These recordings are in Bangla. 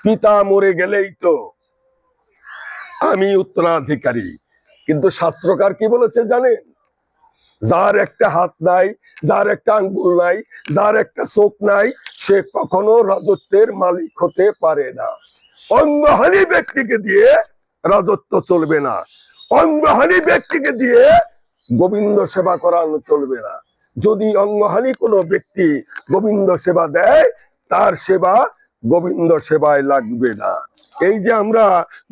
পিতা মরে গেলেই তো আমি উত্তরাধিকারী। কিন্তু শাস্ত্রকার কি বলেছে জানেন? যার একটা হাত নাই, যার একটা আঙ্গুল নাই, যার একটা চোখ নাই, সে কখনো রাজত্বের মালিক হতে পারে না। অঙ্গহানি ব্যক্তিকে দিয়ে রাজত্ব চলবে না, অঙ্গহানি ব্যক্তিকে দিয়ে গোবিন্দ সেবা করানো চলবে না। যদি অঙ্গহানি কোনো ব্যক্তি গোবিন্দ সেবা দেয়, তার সেবা গোবিন্দ সেবায় লাগবে না। এই যে আমরা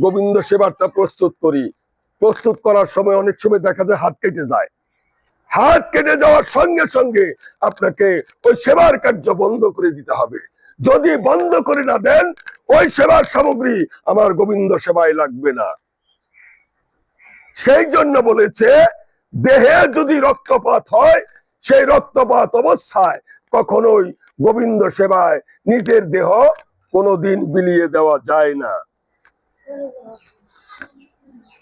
গোবিন্দ সেবাটা প্রস্তুত করি, প্রস্তুত করার সময় অনেক সময় দেখা যায় হাত কেটে যায়। হাত কেটে যাওয়ার সঙ্গে সঙ্গে আপনাকে ওই সেবার কার্য বন্ধ করে দিতে হবে। যদি বন্ধ করে না দেন, ওই সেবার সামগ্রী আমার গোবিন্দ সেবায় লাগবে না। সেই জন্য বলেছে, দেহে যদি রক্তপাত হয়, সেই রক্তপাত অবস্থায় কখনোই গোবিন্দ সেবায় নিজের দেহ কোনোদিন বিলিয়ে দেওয়া যায় না।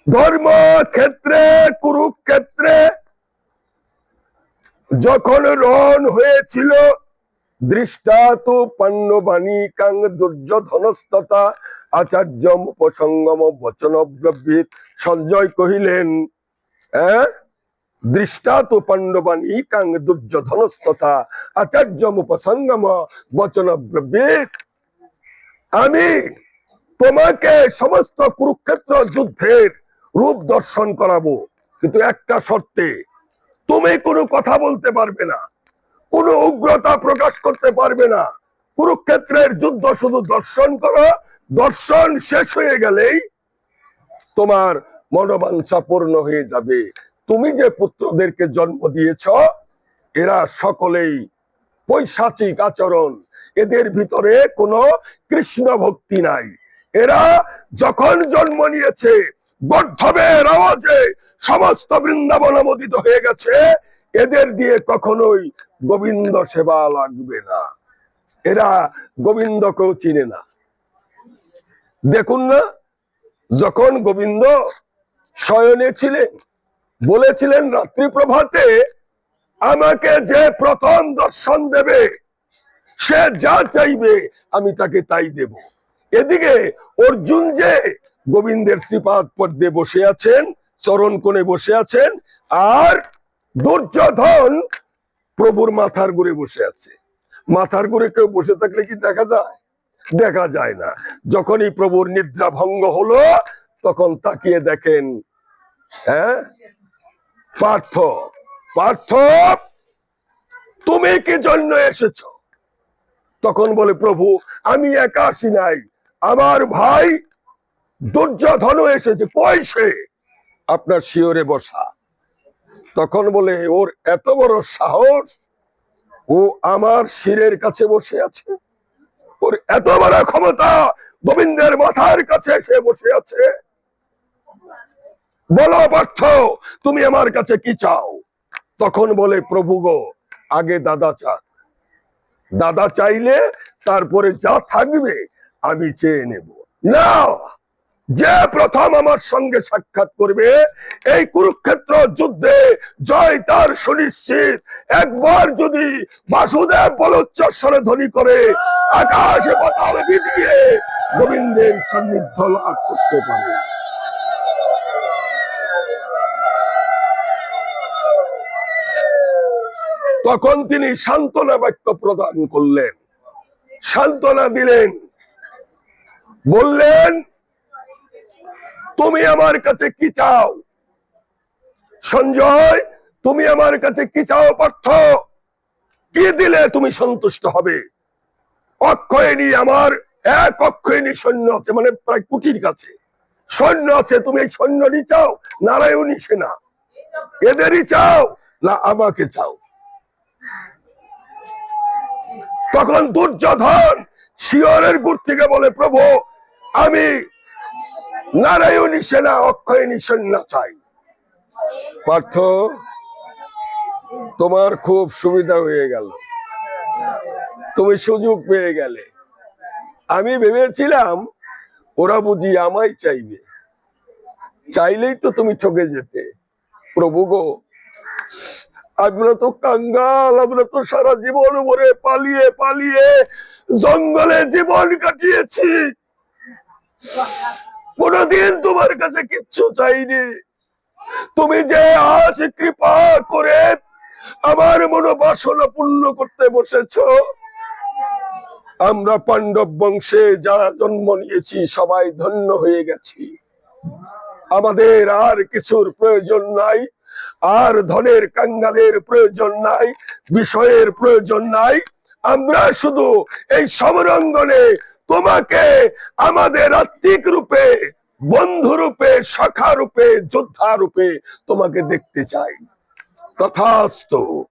ধর্মক্ষেত্রে, কুরুক্ষেত্রে যখন রণ হয়েছিল, দৃষ্টাতু পাণ্ডবানিকাং দুর্যোধনস্ততা আচার্যম উপসঙ্গম বচনব্রবীত। সঞ্জয় কহিলেন, দৃষ্টাতু পাণ্ডবানিকাং দুর্যোধনস্ততা আচার্যম উপসঙ্গম বচনব্রবীত। আমি তোমাকে সমস্ত কুরুক্ষেত্র যুদ্ধের রূপ দর্শন করাবো, কিন্তু একটা শর্তে, তুমি কোনো কথা বলতে পারবে না, কোনো উগ্রতা প্রকাশ করতে পারবে না। কুরুক্ষেত্রের যুদ্ধ শুধু দর্শন করো, দর্শন শেষ হয়ে গেলেই তোমার মনোবাঞ্ছা পূর্ণ হয়ে যাবে। তুমি যে পুত্রদেরকে জন্ম দিয়েছ, এরা সকলেই পৈশাচিক আচরণ, এদের ভিতরে কোনো কৃষ্ণ ভক্তি নাই। এরা যখন জন্ম নিয়েছে, গর্ধবের আওয়াজে সমস্ত বৃন্দাবন আমোদিত হয়ে গেছে। এদের দিয়ে কখনোই গোবিন্দ সেবা লাগবে না। এরা গোবিন্দকেও চিনে না। দেখুন না, যখন গোবিন্দ শয়নে ছিলেন, বলেছিলেন রাত্রি প্রভাতে আমাকে যে প্রথম দর্শন দেবে, সে যা চাইবে আমি তাকে তাই দেব। এদিকে অর্জুন যে গোবিন্দের শ্রীপাদ পদ্মে বসে আছেন, চরণ কোণে বসে আছেন, আর দুর্যোধন প্রভুর মাথার ঘুরে বসে আছে। মাথার ঘুরে কেউ বসে থাকলে কি দেখা যায়? দেখা যায় না। যখনই প্রভুর নিদ্রা ভঙ্গ হলো, তখন তাকিয়ে দেখেন, পার্থ, পার্থ তুমি কি জন্য এসেছ? তখন বলে, প্রভু আমি একা আসি নাই, আমার ভাই দুর্যোধন এসেছে। কই সে? আপনার শিয়রে বসা। তখন বলে, ওর এত বড় সাহস, ও আমার শিরের কাছে বসে আছে, ওর এত বড় ক্ষমতা, গোবিন্দের মাথার কাছে সে বসে আছে। বলো পার্থ, তুমি আমার কাছে কি চাও? তখন বলে, প্রভু গো, আগে দাদা চাক, দাদা চাইলে তারপরে যা থাকবে আমি চেয়ে নেব। না, যে প্রথম আমার সঙ্গে সাক্ষাৎ করবে, এই কুরুক্ষেত্র যুদ্ধে জয় তার সুনিশ্চিত। একবার যদি বাসুদেব বলোচ্চস্বরে ধ্বনি করে আকাশে পাতাল বিধিয়ে গোবিন্দের সান্নিধ্য লাভ করতে পারে। তখন তিনি সান্ত্বনা বাক্য প্রদান করলেন, সান্ত্বনা দিলেন, বললেন, তুমি আমার কাছে কি চাও? সঞ্জয়, তুমি আমার কাছে কি চাও? পার্থ, কি দিলে তুমি সন্তুষ্ট হবে? অক্ষয়ণী, আমার এক অক্ষয়ণী সৈন্য আছে, মানে প্রায় কোটির কাছে সৈন্য আছে। তুমি এই সৈন্যরই চাও, নারায়ণী সেনা, এদেরই চাও, না আমাকে চাও? তখন দুর্যোধন শিয়রের গুড় থেকে বলে, প্রভু আমি নারায়ণী সেনা, অক্ষয়ণী সৈন্য চাই। পার্থ, তোমার খুব সুবিধা হয়ে গেল, তুমি সুযোগ পেয়ে গেলে। আমি ভেবেছিলাম ওরা বুঝি আমায় চাইবে, চাইলেই তো তুমি ঠকে যেতে। প্রভু গো, আমরা তো কাঙ্গাল, আমরা তো সারা জীবন ভরে পালিয়ে পালিয়ে জঙ্গলে জীবন কাটিয়েছি। কোনদিন তোমার কাছে কিচ্ছু চাইনি। তুমি যে আজ কৃপা করে আমার মনোবাসনা পূর্ণ করতে বসেছো। আমরা পাণ্ডব বংশে যারা জন্ম নিয়েছি সবাই ধন্য হয়ে গেছি। আমাদের আর কিছুর প্রয়োজন নাই, আর ধনের কাঙ্গালের প্রয়োজন নাই, বিষয়ের প্রয়োজন নাই। আমরা শুধু এই সমরাঙ্গনে তোমাকে আমাদের আত্মিক রূপে, বন্ধু রূপে, শাখা রূপে, যোদ্ধা রূপে তোমাকে দেখতে চাই। তথাস্তু।